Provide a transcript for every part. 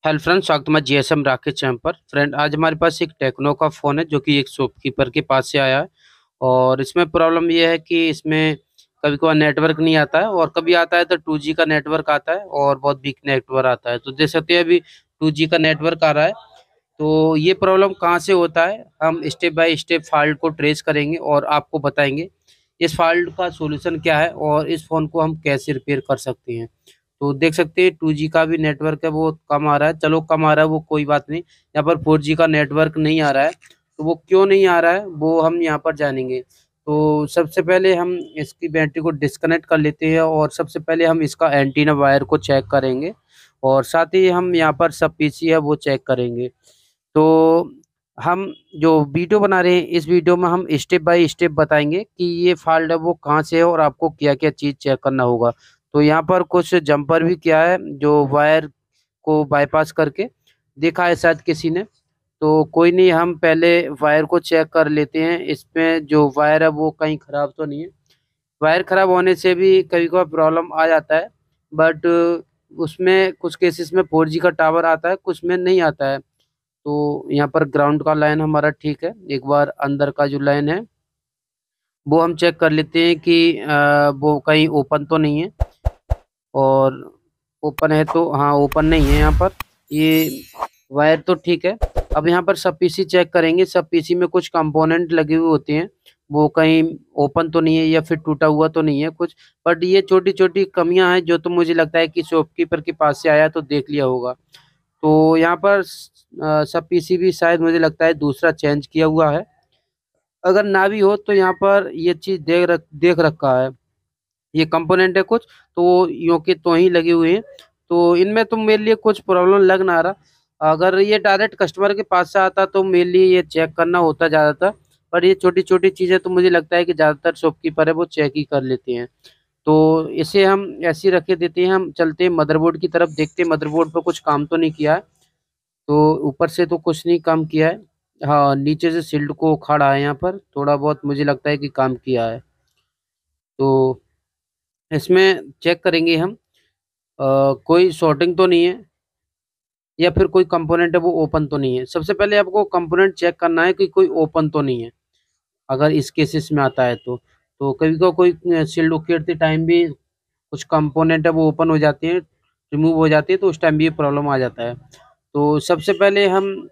Hello friend, स्वागत है GSM Rakesh channel पर। फ्रेंड, आज हमारे पास एक टेक्नो का फ़ोन है जो कि एक शॉपकीपर के पास से आया है। और इसमें प्रॉब्लम ये है कि इसमें कभी कभार नेटवर्क नहीं आता है, और कभी आता है तो 2G का नेटवर्क आता है और बहुत वीक नेटवर्क आता है। तो देख सकते हैं अभी 2G का नेटवर्क आ रहा है। तो ये प्रॉब्लम कहाँ से होता है, हम स्टेप बाय स्टेप फॉल्ट को ट्रेस करेंगे और आपको बताएंगे इस फॉल्ट का सॉल्यूशन क्या है और इस फ़ोन को हम कैसे रिपेयर कर सकते हैं। तो देख सकते हैं 2G का भी नेटवर्क है वो कम आ रहा है। चलो, कम आ रहा है वो कोई बात नहीं। यहाँ पर 4G का नेटवर्क नहीं आ रहा है, तो वो क्यों नहीं आ रहा है वो हम यहाँ पर जानेंगे। तो सबसे पहले हम इसकी बैटरी को डिस्कनेक्ट कर लेते हैं और सबसे पहले हम इसका एंटीना वायर को चेक करेंगे और साथ ही हम यहाँ पर सब पीसी है वो चेक करेंगे। तो हम जो वीडियो बना रहे हैं इस वीडियो में हम स्टेप बाय स्टेप बताएंगे कि ये फॉल्ट है वो कहाँ से है और आपको क्या क्या चीज़ चेक करना होगा। तो यहाँ पर कुछ जंपर भी किया है जो वायर को बाईपास करके देखा है शायद किसी ने। तो कोई नहीं, हम पहले वायर को चेक कर लेते हैं, इसमें जो वायर है वो कहीं ख़राब तो नहीं है। वायर ख़राब होने से भी कभी कभार प्रॉब्लम आ जाता है, बट उसमें कुछ केसेस में 4G का टावर आता है, कुछ में नहीं आता है। तो यहाँ पर ग्राउंड का लाइन हमारा ठीक है। एक बार अंदर का जो लाइन है वो हम चेक कर लेते हैं कि वो कहीं ओपन तो नहीं है। और ओपन है तो हाँ, ओपन नहीं है यहाँ पर। ये वायर तो ठीक है। अब यहाँ पर सब पीसी चेक करेंगे। सब पीसी में कुछ कंपोनेंट लगे हुए होते हैं, वो कहीं ओपन तो नहीं है या फिर टूटा हुआ तो नहीं है कुछ। बट ये छोटी छोटी कमियां हैं जो तो मुझे लगता है कि शॉपकीपर के पास से आया तो देख लिया होगा। तो यहाँ पर सब पीसी भी शायद मुझे लगता है दूसरा चेंज किया हुआ है। अगर ना भी हो तो यहाँ पर ये चीज़ देख रखा है। ये कंपोनेंट है कुछ, तो वो यूं के तो ही लगे हुए हैं। तो इनमें तो मेरे लिए कुछ प्रॉब्लम लग ना रहा। अगर ये डायरेक्ट कस्टमर के पास से आता तो मेरे लिए ये चेक करना होता ज़्यादातर। पर ये छोटी छोटी चीज़ें तो मुझे लगता है कि ज़्यादातर शॉपकीपर है वो चेक ही कर लेते हैं। तो इसे हम ऐसे ही रखे देते हैं। हम चलते हैं मदरबोर्ड की तरफ, देखते हैं मदरबोर्ड पर कुछ काम तो नहीं किया है। तो ऊपर से तो कुछ नहीं काम किया है। हाँ, नीचे से शील्ड को उखाड़ा है, यहाँ पर थोड़ा बहुत मुझे लगता है कि काम किया है। तो इसमें चेक करेंगे हम कोई शॉर्टिंग तो नहीं है या फिर कोई कंपोनेंट है वो ओपन तो नहीं है। सबसे पहले आपको कंपोनेंट चेक करना है कि कोई ओपन तो नहीं है। अगर इस केसेस में आता है तो कभी कोई शील्ड उखेड़ते टाइम भी कुछ कंपोनेंट है वो ओपन हो जाते हैं, रिमूव हो जाती है, तो उस टाइम भी ये प्रॉब्लम आ जाता है। तो सबसे पहले हम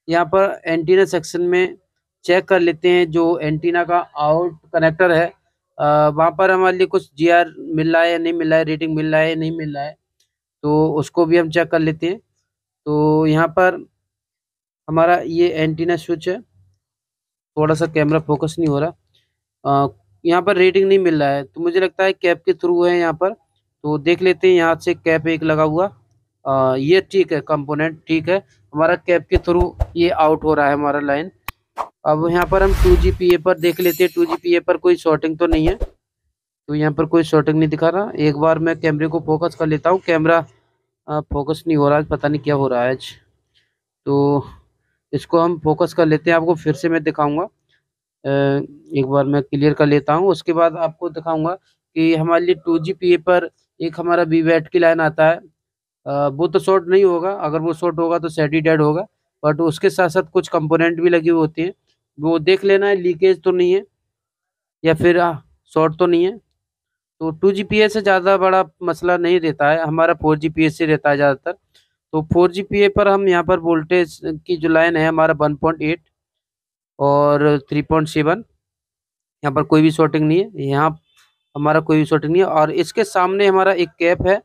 यहाँ पर एंटीना सेक्शन में चेक कर लेते हैं। जो एंटीना का आउट कनेक्टर है वहाँ पर हमारे लिए कुछ जीआर मिल रहा है या नहीं मिल रहा है, रेटिंग मिल रहा है या नहीं मिल रहा है, तो उसको भी हम चेक कर लेते हैं। तो यहाँ पर हमारा ये एंटीना स्विच है। थोड़ा सा कैमरा फोकस नहीं हो रहा। यहाँ पर रेटिंग नहीं मिल रहा है, तो मुझे लगता है कैप के थ्रू है यहाँ पर। तो देख लेते हैं, यहाँ से कैप एक लगा हुआ। ये ठीक है, कंपोनेंट ठीक है। हमारा कैप के थ्रू ये आउट हो रहा है हमारा लाइन। अब यहाँ पर हम 2GPA पर देख लेते हैं। 2GPA पर कोई शॉर्टिंग तो नहीं है। तो यहाँ पर कोई शॉर्टिंग नहीं दिखा रहा। एक बार मैं कैमरे को फोकस कर लेता हूँ। कैमरा फोकस नहीं हो रहा है, पता नहीं क्या हो रहा है आज। तो इसको हम फोकस कर लेते हैं, आपको फिर से मैं दिखाऊंगा। एक बार मैं क्लियर कर लेता हूँ, उसके बाद आपको दिखाऊंगा कि हमारे लिए 2GPA पर एक हमारा वी वैट की लाइन आता है। वो तो शॉर्ट नहीं होगा, अगर वो शॉर्ट होगा तो सेट ही डेड होगा। बट उसके साथ साथ कुछ कंपोनेंट भी लगे हुए होते हैं, वो देख लेना है लीकेज तो नहीं है या फिर शॉर्ट तो नहीं है। तो 2GPA से ज़्यादा बड़ा मसला नहीं रहता है, हमारा 4GPA से रहता है ज़्यादातर। तो 4GPA पर हम यहाँ पर वोल्टेज की जो लाइन है हमारा 1.8 और 3.7। यहाँ पर कोई भी शॉर्टिंग नहीं है, यहाँ हमारा कोई भी शॉर्टिंग नहीं है। और इसके सामने हमारा एक कैप है,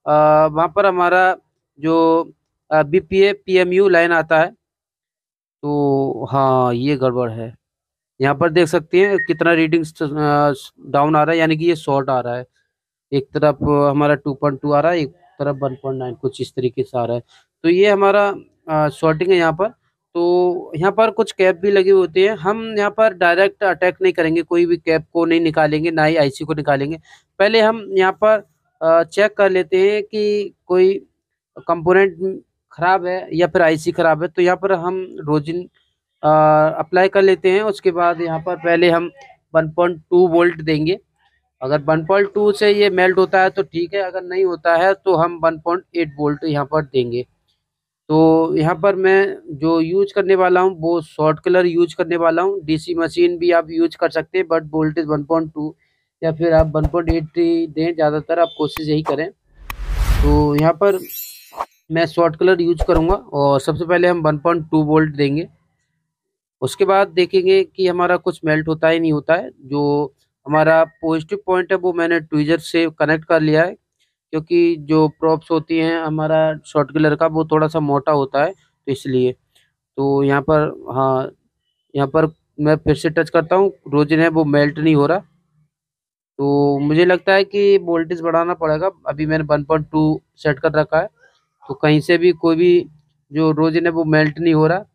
वहाँ पर हमारा जो BPA PMU लाइन आता है। तो हाँ, ये गड़बड़ है। यहाँ पर देख सकते हैं कितना रीडिंग डाउन आ रहा है, यानी कि ये शॉर्ट आ रहा है। एक तरफ हमारा 2.2 आ रहा है, एक तरफ 1.9, कुछ इस तरीके से आ रहा है। तो ये हमारा शॉर्टिंग है यहाँ पर। तो यहाँ पर कुछ कैप भी लगे होते हैं। हम यहाँ पर डायरेक्ट अटैक नहीं करेंगे, कोई भी कैप को नहीं निकालेंगे, ना ही आईसी को निकालेंगे। पहले हम यहाँ पर चेक कर लेते हैं कि कोई कंपोनेंट खराब है या फिर आईसी खराब है। तो यहाँ पर हम रोजिन अप्लाई कर लेते हैं। उसके बाद यहाँ पर पहले हम 1.2 वोल्ट देंगे। अगर 1.2 से ये मेल्ट होता है तो ठीक है, अगर नहीं होता है तो हम 1.8 वोल्ट यहाँ पर देंगे। तो यहाँ पर मैं जो यूज करने वाला हूँ वो शॉर्ट कलर यूज करने वाला हूँ। डीसी मशीन भी आप यूज कर सकते हैं, बट वोल्टेज 1.2 या फिर आप 1.8 दें, ज़्यादातर आप कोशिश यही करें। तो यहाँ पर मैं शॉर्ट कलर यूज करूँगा और सबसे पहले हम 1.2 वोल्ट देंगे। उसके बाद देखेंगे कि हमारा कुछ मेल्ट होता है नहीं होता है। जो हमारा पॉजिटिव पॉइंट है वो मैंने ट्विजर से कनेक्ट कर लिया है, क्योंकि जो प्रॉप्स होती हैं हमारा शॉर्ट कलर का वो थोड़ा सा मोटा होता है, तो इसलिए। तो यहाँ पर, हाँ, यहाँ पर मैं फिर से टच करता हूँ, रोजिन है वो मेल्ट नहीं हो रहा। तो मुझे लगता है कि वोल्टेज बढ़ाना पड़ेगा। अभी मैंने 1.2 सेट कर रखा है, तो कहीं से भी कोई भी जो रोजिन है वो मेल्ट नहीं हो रहा।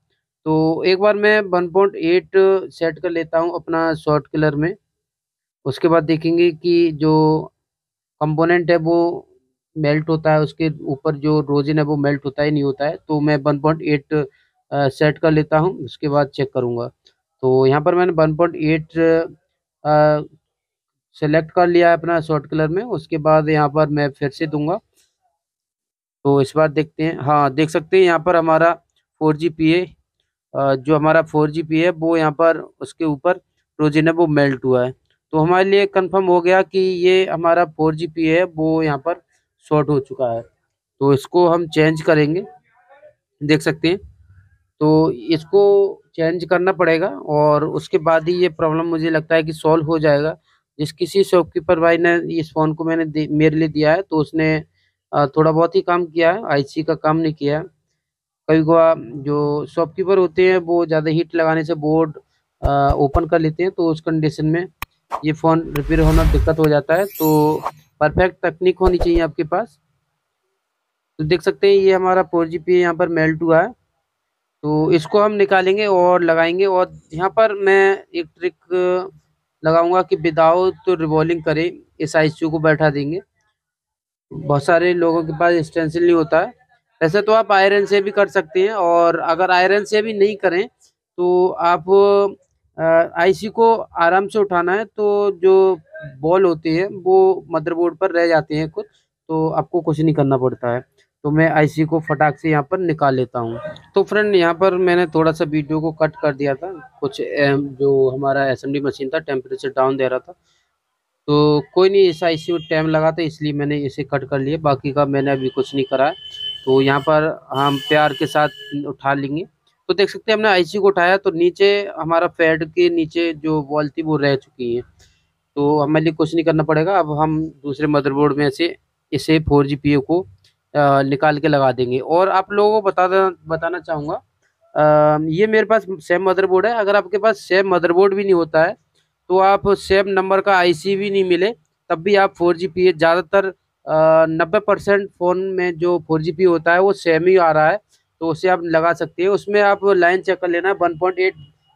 तो एक बार मैं 1.8 सेट कर लेता हूँ अपना शॉर्ट कलर में। उसके बाद देखेंगे कि जो कंपोनेंट है वो मेल्ट होता है, उसके ऊपर जो रोजिन है वो मेल्ट होता है नहीं होता है। तो मैं 1.8 सेट कर लेता हूँ, उसके बाद चेक करूँगा। तो यहाँ पर मैंने 1.8 सेलेक्ट कर लिया है अपना शॉर्ट कलर में। उसके बाद यहाँ पर मैं फिर से दूंगा। तो इस बार देखते हैं, हाँ देख सकते हैं यहाँ पर हमारा 4GPA, जो हमारा 4GP है वो यहाँ पर उसके ऊपर रोजिन है वो मेल्ट हुआ है। तो हमारे लिए कंफर्म हो गया कि ये हमारा 4GP है वो यहाँ पर शॉर्ट हो चुका है। तो इसको हम चेंज करेंगे, देख सकते हैं। तो इसको चेंज करना पड़ेगा और उसके बाद ही ये प्रॉब्लम मुझे लगता है कि सॉल्व हो जाएगा। जिस किसी शॉपकीपर भाई ने इस फ़ोन को मेरे लिए दिया है, तो उसने थोड़ा बहुत ही काम किया है, आईसी का काम नहीं किया है। कभी कभार जो शॉपकीपर होते हैं वो ज़्यादा हीट लगाने से बोर्ड ओपन कर लेते हैं, तो उस कंडीशन में ये फ़ोन रिपेयर होना दिक्कत हो जाता है। तो परफेक्ट तकनीक होनी चाहिए आपके पास। तो देख सकते हैं ये हमारा 4GP यहाँ पर मेल्ट हुआ है। तो इसको हम निकालेंगे और लगाएंगे। और यहाँ पर मैं एक ट्रिक लगाऊंगा कि विदाउट रिवॉल्विंग करे इस आईसीयू को बैठा देंगे। बहुत सारे लोगों के पास स्टेंसिल नहीं होता है। वैसे तो आप आयरन से भी कर सकते हैं, और अगर आयरन से भी नहीं करें तो आप आईसी को आराम से उठाना है, तो जो बॉल होते हैं वो मदरबोर्ड पर रह जाते हैं कुछ, तो आपको कुछ नहीं करना पड़ता है। तो मैं आईसी को फटाक से यहाँ पर निकाल लेता हूँ। तो फ्रेंड यहाँ पर मैंने थोड़ा सा वीडियो को कट कर दिया था। कुछ जो हमारा एसएमडी मशीन था टेम्परेचर डाउन दे रहा था, तो कोई नहीं, ऐसा इसी टाइम लगा था इसलिए मैंने इसे कट कर लिया, बाकी का मैंने अभी कुछ नहीं करा है। तो यहाँ पर हम प्यार के साथ उठा लेंगे। तो देख सकते हैं हमने आईसी को उठाया, तो नीचे हमारा फैड के नीचे जो वॉल थी वो रह चुकी है। तो हमें लिए कुछ नहीं करना पड़ेगा। अब हम दूसरे मदरबोर्ड में से इसे 4GPA को निकाल के लगा देंगे। और आप लोगों को बताना चाहूँगा, ये मेरे पास सेम मदरबोर्ड है। अगर आपके पास सेम मदरबोर्ड भी नहीं होता है, तो आप सेम नंबर का आईसी भी नहीं मिले, तब भी आप 4GPA ज़्यादातर 90% फ़ोन में जो 4GPA होता है वो सेम ही आ रहा है, तो उसे आप लगा सकते हैं। उसमें आप लाइन चेक कर लेना है, 1.8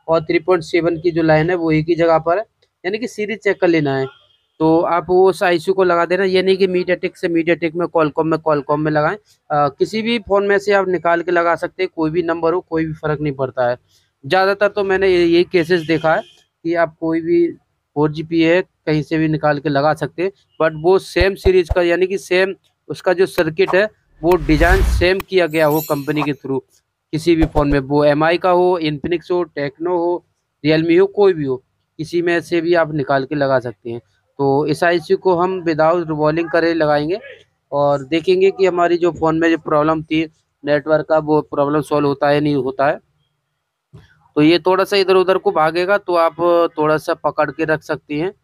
और 3.7 की जो लाइन है वो एक ही जगह पर है, यानी कि सीरीज चेक कर लेना है। तो आप वो उस आईसी को लगा देना, ये नहीं कि मीडियाटेक से मीडियाटेक में, कॉलकॉम में लगाएं। किसी भी फ़ोन में से आप निकाल के लगा सकते हैं, कोई भी नंबर हो, कोई भी फ़र्क नहीं पड़ता है। ज़्यादातर तो मैंने यही केसेस देखा है कि आप कोई भी 4GPA है कहीं से भी निकाल के लगा सकते हैं, बट वो सेम सीरीज का, यानी कि सेम उसका जो सर्किट है वो डिजाइन सेम किया गया हो कंपनी के थ्रू। किसी भी फोन में, वो एमआई का हो, इन्फिनिक्स हो, टेक्नो हो, रियलमी हो, कोई भी हो, किसी में से भी आप निकाल के लगा सकते हैं। तो इस आईसी को हम विदाउट रिवॉल्विंग करे लगाएंगे और देखेंगे कि हमारी जो फ़ोन में जो प्रॉब्लम थी नेटवर्क का, वो प्रॉब्लम सॉल्व होता है नहीं होता है। तो ये थोड़ा सा इधर उधर को भागेगा, तो आप थोड़ा सा पकड़ के रख सकती हैं।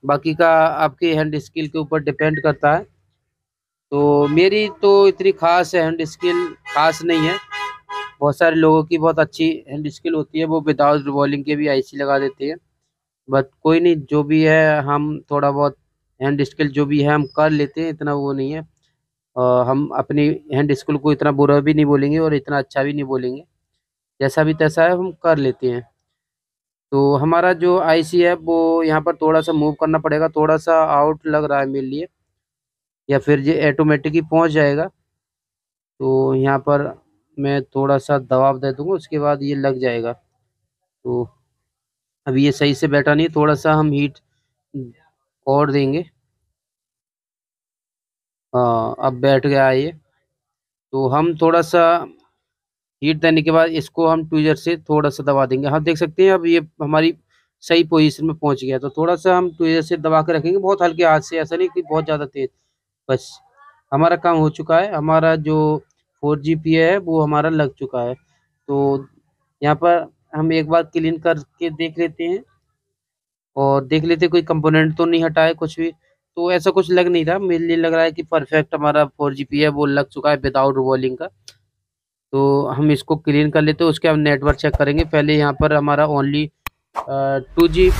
बाकी का आपकी हैंड स्किल के ऊपर डिपेंड करता है। तो मेरी तो इतनी खास हैंड स्किल खास नहीं है। बहुत सारे लोगों की बहुत अच्छी हैंड स्किल होती है, वो विदाउट रिवॉल्विंग के भी आईसी लगा देते हैं। बट कोई नहीं, जो भी है हम थोड़ा बहुत हैंड स्किल जो भी है हम कर लेते हैं, इतना वो नहीं है। हम अपनी हैंड स्किल को इतना बुरा भी नहीं बोलेंगे और इतना अच्छा भी नहीं बोलेंगे, जैसा भी तैसा है हम कर लेते हैं। तो हमारा जो आईसी है वो यहाँ पर थोड़ा सा मूव करना पड़ेगा, थोड़ा सा आउट लग रहा है मेरे लिए, या फिर ये ऑटोमेटिक ही पहुँच जाएगा। तो यहाँ पर मैं थोड़ा सा दबाव दे दूंगा, उसके बाद ये लग जाएगा। तो अभी ये सही से बैठा नहीं, थोड़ा सा हम हीट और देंगे। हाँ अब बैठ गया है ये। तो हम थोड़ा-सा हीट देने के बाद इसको हम ट्विज़र से थोड़ा-सा दबा देंगे। आप देख सकते हैं अब ये हमारी सही पोज़ीशन में पहुँच गया। तो थोड़ा-सा हम ट्विज़र से दबा के रखेंगे, बहुत हल्के हाथ से, ऐसा नहीं कि बहुत ज़्यादा तेज़। बस हमारा काम हो चुका है। हमारा जो 4 जीपीए है वो हमारा लग चुका है। तो यहाँ पर हम एक बार क्लीन करके देख लेते हैं और देख लेते हैं कोई कंपोनेंट तो नहीं हटा है कुछ भी। तो ऐसा कुछ लग नहीं रहा, मेरे लिए लग रहा है कि परफेक्ट हमारा 4 जीपीए है वो लग चुका है विदाउट रोलिंग का। तो हम इसको क्लीन कर लेते हैं, उसके बाद नेटवर्क चेक करेंगे। पहले यहाँ पर हमारा ओनली 2G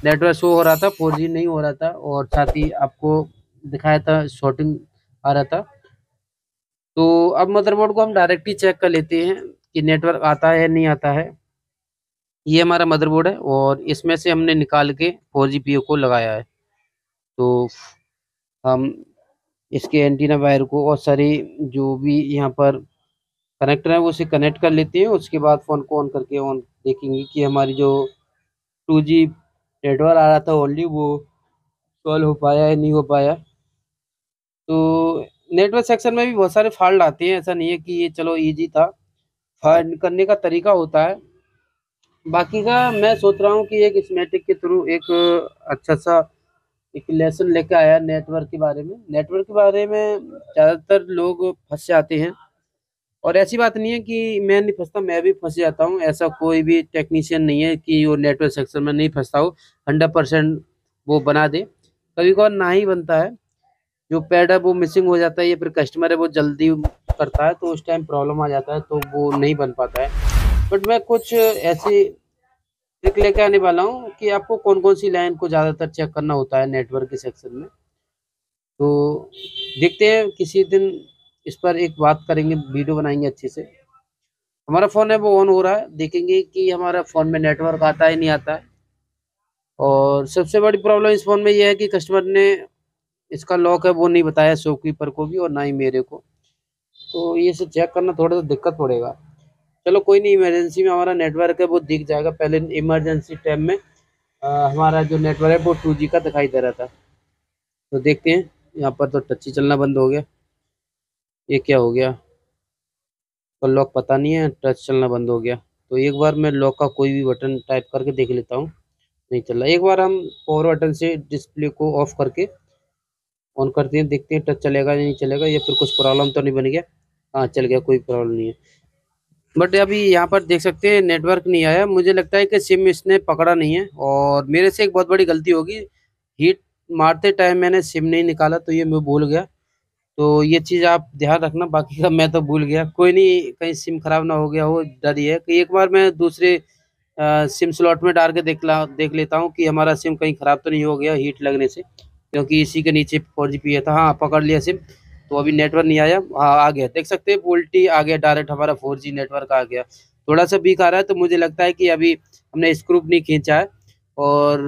नेटवर्क शो हो रहा था, 4G नहीं हो रहा था और साथ ही आपको दिखाया था शॉर्टिंग आ रहा था। तो अब मदरबोर्ड को हम डायरेक्ट ही चेक कर लेते हैं कि नेटवर्क आता है या नहीं आता है। ये हमारा मदरबोर्ड है और इसमें से हमने निकाल के 4G को लगाया है। तो हम इसके एंटीना वायर को और सारी जो भी यहाँ पर कनेक्टर है वो उसे कनेक्ट कर लेते हैं। उसके बाद फ़ोन को ऑन करके ऑन देखेंगे कि हमारी जो 2G नेटवर्क आ रहा था ओनली वो सॉल्व हो पाया या नहीं हो पाया। तो नेटवर्क सेक्शन में भी बहुत सारे फ़ॉल्ट आते हैं, ऐसा नहीं है कि ये चलो ईज़ी था। फाइंड करने का तरीका होता है। बाकी का मैं सोच रहा हूँ कि एक स्कीमेटिक के थ्रू एक अच्छा-सा एक लेसन लेके आया नेटवर्क के बारे में। नेटवर्क के बारे में ज़्यादातर लोग फँस जाते हैं और ऐसी बात नहीं है कि मैं नहीं फँसता, मैं भी फँस जाता हूँ। ऐसा कोई भी टेक्नीशियन नहीं है कि वो नेटवर्क सेक्शन में नहीं फँसता हो, 100% वो बना दे। कभी-कभार ना ही बनता है, जो पैड है वो मिसिंग हो जाता है या फिर कस्टमर है वो जल्दी करता है तो उस टाइम प्रॉब्लम आ जाता है तो वो नहीं बन पाता है। बट मैं कुछ ऐसी ट्रिक लेके आने वाला हूँ कि आपको कौन-कौन सी लाइन को ज़्यादातर चेक करना होता है नेटवर्क के सेक्शन में। तो देखते हैं किसी दिन इस पर एक बात करेंगे, वीडियो बनाएँगे अच्छे से। हमारा फ़ोन है वो ऑन हो रहा है, देखेंगे कि हमारा फ़ोन में नेटवर्क आता है नहीं आता है। और सबसे बड़ी प्रॉब्लम इस फ़ोन में ये है कि कस्टमर ने इसका लॉक है वो नहीं बताया शॉपकीपर को भी और ना ही मेरे को। तो ये सब चेक करना थोड़ा-सा दिक्कत पड़ेगा। चलो कोई नहीं, इमरजेंसी में हमारा नेटवर्क है वो दिख जाएगा। पहले इमरजेंसी टाइम में हमारा जो नेटवर्क है वो 2G का दिखाई दे रहा था। तो देखते हैं, यहाँ पर तो टच ही चलना बंद हो गया। ये क्या हो गया? तो लॉक पता नहीं है, टच चलना बंद हो गया। तो एक बार मैं लॉक का कोई भी बटन टाइप करके देख लेता हूँ, नहीं चल रहा। एक बार हम पावर बटन से डिस्प्ले को ऑफ करके ऑन करते हैं, देखते हैं टच चलेगा या नहीं चलेगा या फिर कुछ प्रॉब्लम तो नहीं बन गया। हाँ, चल गया, कोई प्रॉब्लम नहीं है। बट अभी यहाँ पर देख सकते हैं नेटवर्क नहीं आया। मुझे लगता है कि सिम इसने पकड़ा नहीं है और मेरे से एक बहुत बड़ी गलती होगी। हीट मारते टाइम मैंने सिम नहीं निकाला तो ये मैं भूल गया। तो ये चीज़ आप ध्यान रखना, बाकी का मैं तो भूल गया। कोई नहीं, कहीं सिम खराब ना हो गया हो, डर ये है कि एक बार मैं दूसरे सिम स्लॉट में डाल के देख लेता हूँ कि हमारा सिम कहीं खराब तो नहीं हो गया हीट लगने से, क्योंकि इसी के नीचे 4G था। हाँ, पकड़ लिया सिम। तो अभी नेटवर्क नहीं आया। हाँ, आ गया, देख सकते हैं वोल्टी आ गया, डायरेक्ट हमारा 4G नेटवर्क आ गया। थोड़ा-सा वीक आ रहा है तो मुझे लगता है कि अभी हमने स्क्रू नहीं खींचा है और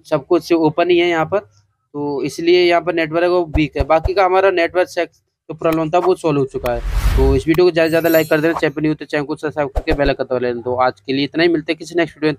सब कुछ ओपन ही है यहाँ पर, तो इसलिए यहाँ पर नेटवर्क वो वीक है। बाकी का हमारा नेटवर्क जो प्रॉब्लम था वो सॉल्व हो चुका है। तो इस वीडियो को ज़्यादा से ज़्यादा लाइक कर देना, चैनल पर न्यू तो चैनल को सब्सक्राइब करके बेल आइकन दबा लेना। तो आज के लिए इतना ही, मिलते हैं किसी नेक्स्ट वीडियो में।